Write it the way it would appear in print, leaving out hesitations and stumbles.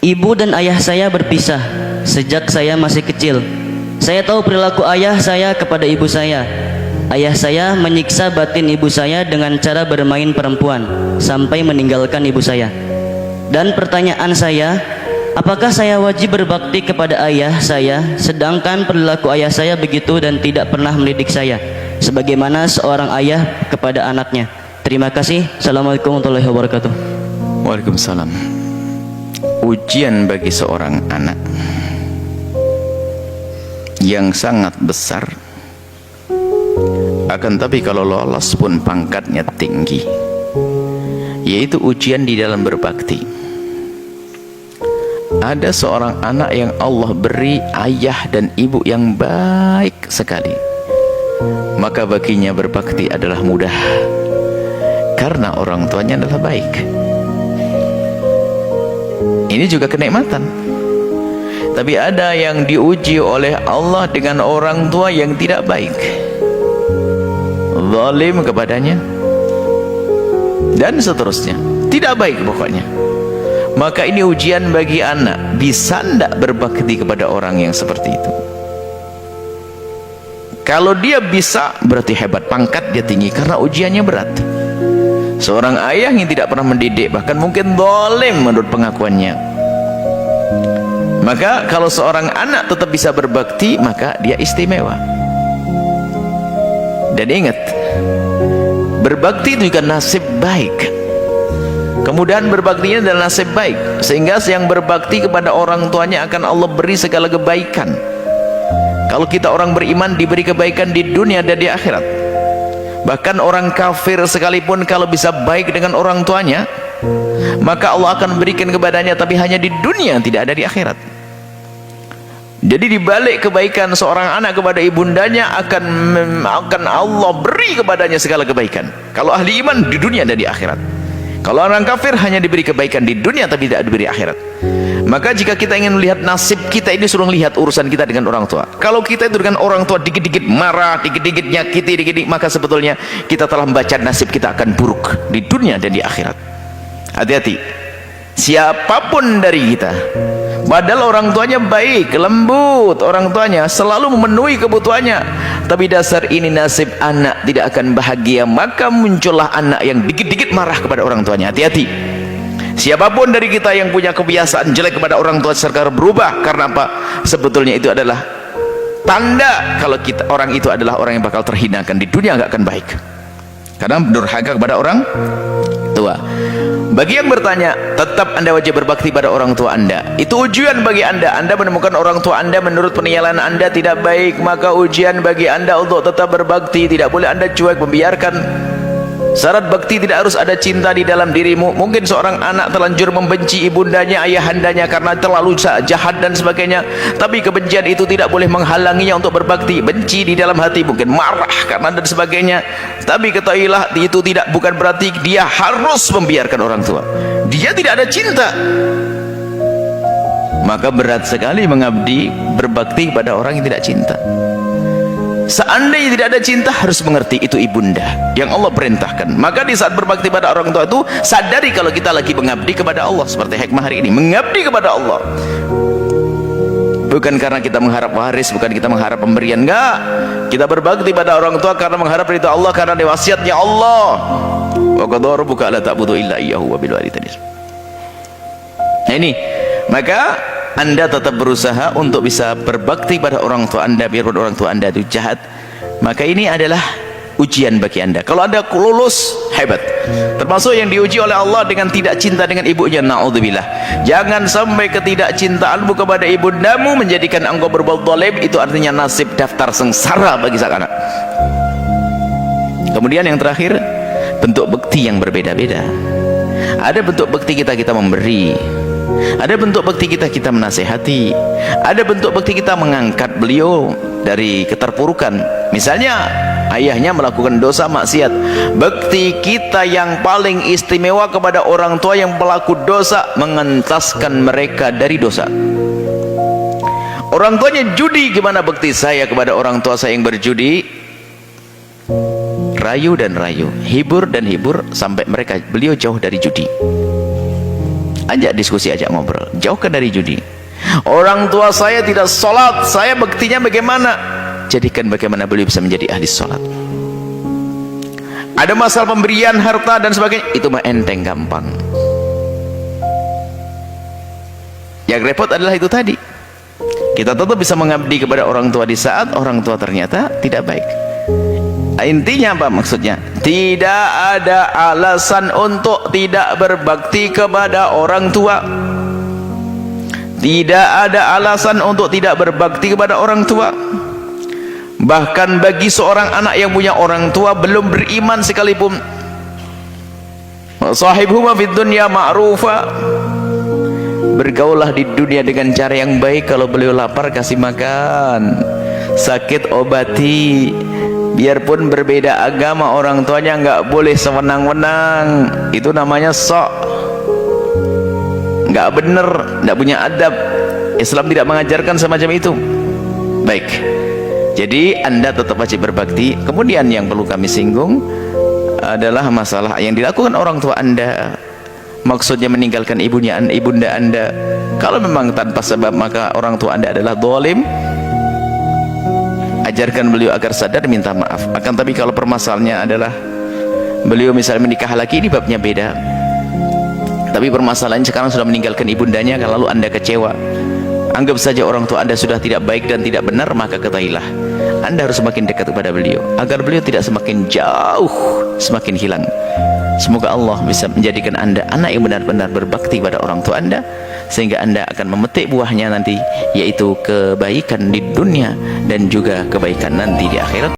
Ibu dan ayah saya berpisah sejak saya masih kecil. Saya tahu perilaku ayah saya kepada ibu saya. Ayah saya menyiksa batin ibu saya dengan cara bermain perempuan sampai meninggalkan ibu saya. Dan pertanyaan saya, apakah saya wajib berbakti kepada ayah saya sedangkan perilaku ayah saya begitu dan tidak pernah mendidik saya sebagaimana seorang ayah kepada anaknya? Terima kasih. Assalamualaikum warahmatullahi wabarakatuh. Waalaikumsalam. Ujian bagi seorang anak yang sangat besar, akan tapi kalau lolos pun pangkatnya tinggi, yaitu ujian di dalam berbakti. Ada seorang anak yang Allah beri ayah dan ibu yang baik sekali, maka baginya berbakti adalah mudah karena orang tuanya adalah baik. Ini juga kenikmatan. Tapi ada yang diuji oleh Allah dengan orang tua yang tidak baik, zalim kepadanya dan seterusnya, tidak baik pokoknya. Maka ini ujian bagi anak, bisa tidak berbakti kepada orang yang seperti itu. Kalau dia bisa, berarti hebat, pangkat dia tinggi karena ujiannya berat. Seorang ayah yang tidak pernah mendidik, bahkan mungkin zalim menurut pengakuannya, maka kalau seorang anak tetap bisa berbakti, maka dia istimewa. Dan ingat, berbakti itu juga nasib baik. Kemudahan berbaktinya adalah nasib baik, sehingga yang berbakti kepada orang tuanya akan Allah beri segala kebaikan. Kalau kita orang beriman diberi kebaikan di dunia dan di akhirat. Bahkan orang kafir sekalipun kalau bisa baik dengan orang tuanya, maka Allah akan berikan kepadanya, tapi hanya di dunia, tidak ada di akhirat. Jadi dibalik kebaikan seorang anak kepada ibundanya akan Allah beri kepadanya segala kebaikan. Kalau ahli iman di dunia dan di akhirat. Kalau orang kafir hanya diberi kebaikan di dunia tapi tidak diberi akhirat. Maka jika kita ingin melihat nasib kita ini, suruh lihat urusan kita dengan orang tua. Kalau kita itu dengan orang tua dikit-dikit marah, dikit-dikit nyakiti, dikit-dikit, maka sebetulnya kita telah membaca nasib kita akan buruk di dunia dan di akhirat. Hati-hati. Siapapun dari kita, padahal orang tuanya baik, lembut, orang tuanya selalu memenuhi kebutuhannya, tapi dasar ini nasib anak tidak akan bahagia, maka muncullah anak yang dikit-dikit marah kepada orang tuanya. Hati-hati. Siapapun dari kita yang punya kebiasaan jelek kepada orang tua sekarang berubah, karena apa? Sebetulnya itu adalah tanda kalau orang itu adalah orang yang bakal terhinakan di dunia, nggak akan baik karena durhaka kepada orang tua. Bagi yang bertanya, tetap Anda wajib berbakti pada orang tua Anda. Itu ujian bagi Anda. Anda menemukan orang tua Anda menurut penilaian Anda tidak baik, maka ujian bagi Anda untuk tetap berbakti. Tidak boleh Anda cuek, membiarkan. Syarat bakti tidak harus ada cinta di dalam dirimu. Mungkin seorang anak terlanjur membenci ibundanya, ayahandanya karena terlalu jahat dan sebagainya, tapi kebencian itu tidak boleh menghalanginya untuk berbakti. Benci di dalam hati, mungkin marah karena dan sebagainya, tapi ketahuilah itu bukan berarti dia harus membiarkan orang tua. Dia tidak ada cinta, maka berat sekali mengabdi berbakti pada orang yang tidak cinta. Seandainya tidak ada cinta, harus mengerti itu ibunda yang Allah perintahkan. Maka di saat berbakti pada orang tua itu, sadari kalau kita lagi mengabdi kepada Allah. Seperti hikmah hari ini, mengabdi kepada Allah, bukan karena kita mengharap waris, bukan kita mengharap pemberian, enggak. Kita berbakti pada orang tua karena mengharap ridha Allah, karena wasiatnya Allah, wa qadara rabbuka alla ta'budu illa iyyahu wa bil walidayni. Nah ini, maka Anda tetap berusaha untuk bisa berbakti pada orang tua Anda, biarpun orang tua Anda itu jahat. Maka ini adalah ujian bagi Anda. Kalau Anda lulus, hebat. Termasuk yang diuji oleh Allah dengan tidak cinta dengan ibunya, na'udzubillah. Jangan sampai ketidakcintaanmu kepada ibundamu menjadikan engkau berbuat zalim. Itu artinya nasib daftar sengsara bagi sang anak. Kemudian yang terakhir, bentuk bekti yang berbeda-beda. Ada bentuk bekti kita memberi, ada bentuk bakti kita menasehati, ada bentuk bakti kita mengangkat beliau dari keterpurukan. Misalnya ayahnya melakukan dosa maksiat, bakti kita yang paling istimewa kepada orang tua yang pelaku dosa, mengentaskan mereka dari dosa. Orang tuanya judi, gimana bakti saya kepada orang tua saya yang berjudi? Rayu dan rayu, hibur dan hibur sampai beliau jauh dari judi. ajak diskusi, ajak ngobrol, jauhkan dari judi. Orang tua saya tidak sholat, saya baktinya bagaimana? Jadikan bagaimana beliau bisa menjadi ahli sholat. Ada masalah pemberian harta dan sebagainya, itu mah enteng, gampang. Yang repot adalah itu tadi, kita tetap bisa mengabdi kepada orang tua di saat orang tua ternyata tidak baik. Intinya apa maksudnya? Tidak ada alasan untuk tidak berbakti kepada orang tua. Tidak ada alasan untuk tidak berbakti kepada orang tua. Bahkan bagi seorang anak yang punya orang tua belum beriman sekalipun, sahibhuma fid dunya ma'rufa, bergaulah di dunia dengan cara yang baik. Kalau beliau lapar kasih makan, sakit obati. Biarpun berbeda agama, orang tuanya nggak boleh sewenang-wenang. Itu namanya sok, nggak bener, nggak punya adab. Islam tidak mengajarkan semacam itu. Baik, jadi Anda tetap wajib berbakti. Kemudian yang perlu kami singgung adalah masalah yang dilakukan orang tua Anda, maksudnya meninggalkan ibunda Anda. Kalau memang tanpa sebab maka orang tua Anda adalah zalim, ajarkan beliau agar sadar, minta maaf. Akan tapi kalau permasalahannya adalah beliau misalnya menikah lagi, ini babnya beda. Tapi permasalahannya sekarang sudah meninggalkan ibundanya, kalau lalu Anda kecewa, anggap saja orang tua Anda sudah tidak baik dan tidak benar, maka ketahuilah Anda harus semakin dekat kepada beliau agar beliau tidak semakin jauh, semakin hilang. Semoga Allah bisa menjadikan Anda anak yang benar-benar berbakti pada orang tua Anda, sehingga Anda akan memetik buahnya nanti, yaitu kebaikan di dunia dan juga kebaikan nanti di akhirat.